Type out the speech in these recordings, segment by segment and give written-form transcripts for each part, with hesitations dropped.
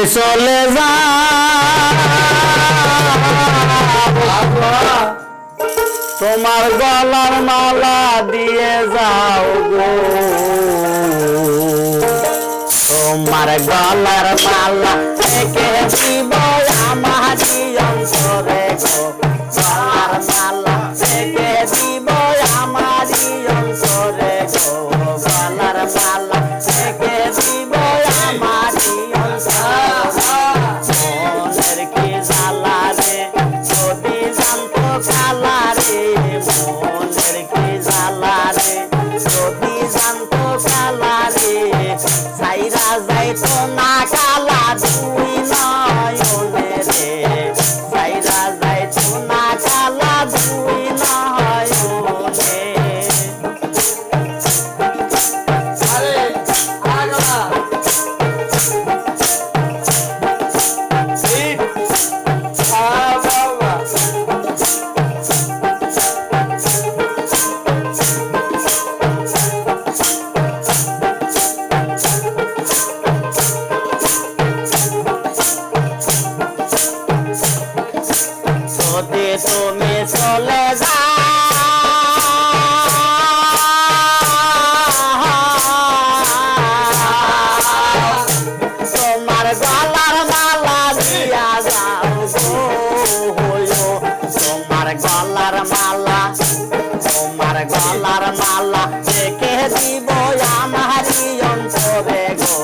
চলে যাও তোমার গলার মালা দিয়ে যাও গো তোমার গলার মালা থেকে দিব আমারি অন্তরে গো গলার মালা থেকে দিব আমারি অন্তরে গো গলার মালা থেকে দিব আমারি অন্তরে মনের কি জ্বালা রে যদি জানতো কালা রে মনের কি জ্বালা রে যদি জানতো কালা রে সাইরা যাইতো না কালা দুই নয়নে রে সাইরা যাইতো না কালা দুই নয়নে যদি তুমি চলে যাও তোমার গলার মালা দিয়া যাও গো তোমার গলার মালা দেখে দিব আমারি অন্তরে গো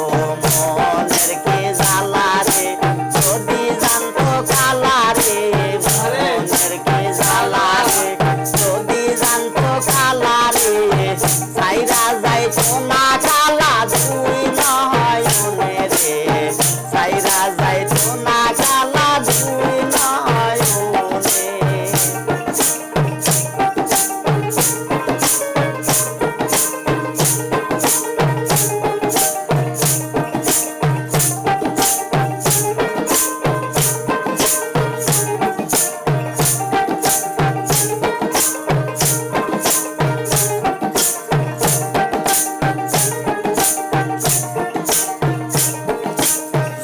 মনের কি জ্বালা রে যদি জানতো কালা রে মনের কি জ্বালা রে যদি জানতো কালা রে সাইরা যাইতো না কালা দুই নয়নে রে সাইরা যাইতো না কালা দুই নয়নে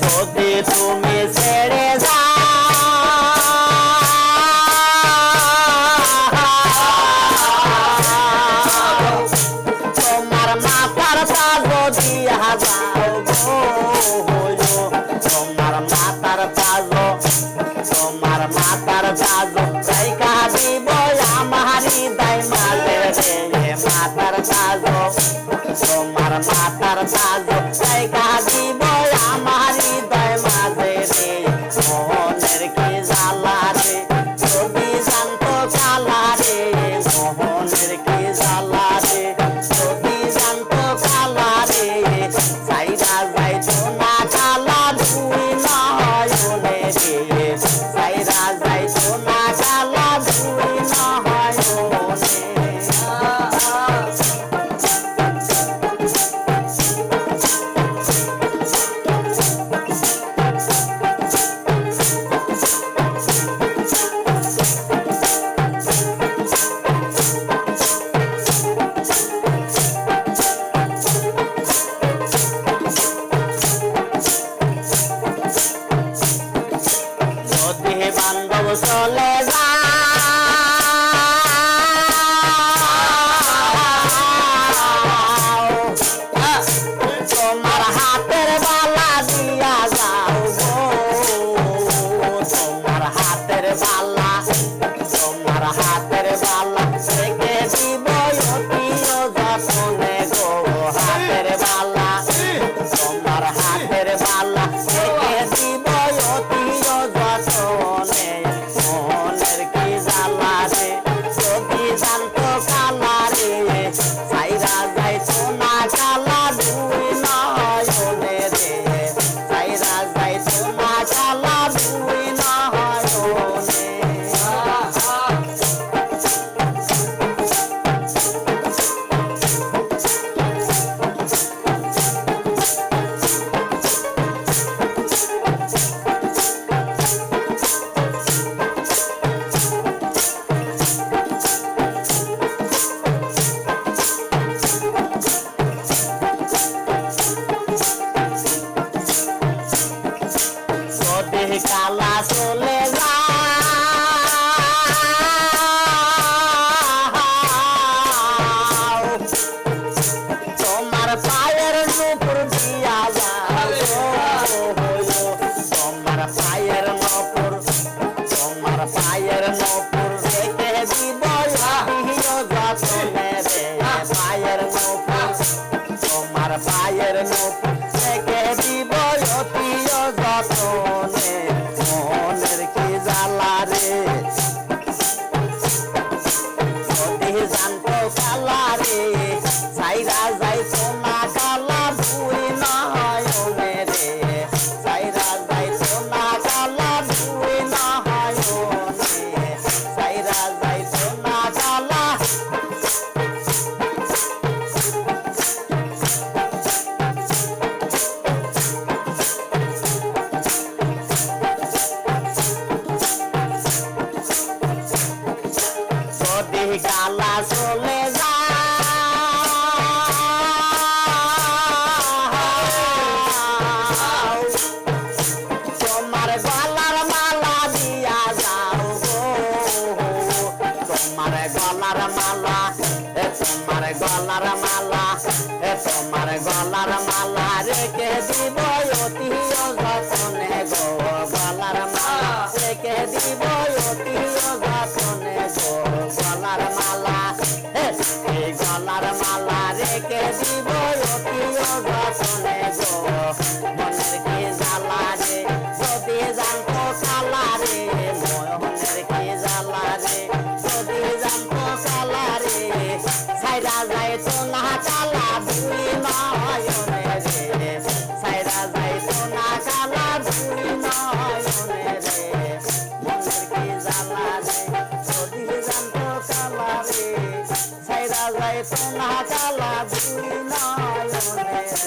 যদি তুমি ছেড়ে যাও তোমার মাথার তাজো দিয়া যাও গো তোমার মাথার তাজো জায়গা দিব আমারি দাই মাঝে রে মাথার তাজো তোমার মাথার তাজো জায়গা দিব আমারি দাই মাঝে রে মনের কি জ্বালা রে যদি জানতো কালা রে মোহনের কি জ্বালা রে যদি জানতো কালা রে সাইরা যাইতো না কালা দুই নয়নে রে সাইরা যাইতো না কালা দুই নয়নে যদি বান্ধব চলে যাও তোমার হাতের বালা দিয়া যাও গো তোমার হাতের বালা থেকে দিব অতি যতনে গো হাতের বালা তোমার হাতের বালা থেকে দিব অতি যতনে মনের কি জ্বালা রে যদি জানতো কালা রে সাইরা যাইতো না কালা দুই নয়নে রে সাইরা যাইতো না কালা দুই নয়নে যতনে মনের কি জ্বালা রে যদি জানতো কালা রে সাইরা যাইতো না কালা দুই নয়নে রে সাইরা যাইতো না কালা দুই নয়নে সাইরা যাইতো না কালা যদি কালা চলে যাও তোমার গলার মালা দিয়া যাও গো তোমার গলার মালা তোমার গলার মালা তোমার গলার মালা রেখে দিব অতি যতনে গো গলার মালা রেখে দিব অতি যতনে গো গলার মালা এই গলার মালা রেখে দিব অতি যতনে গো মনের কি জ্বালা রে যদি জানতো কালা রে মনের কি জ্বালা রে যদি জানতো কালা রে সাইরা যাইতো না কালা দুই নয়নে রে সাইরা যাইতো না কালা দুই নয়নে রে মনের কি জ্বালা রে যদি জানতো কালা রে সাইরা যাইতো না কালা দুই নয়নে রে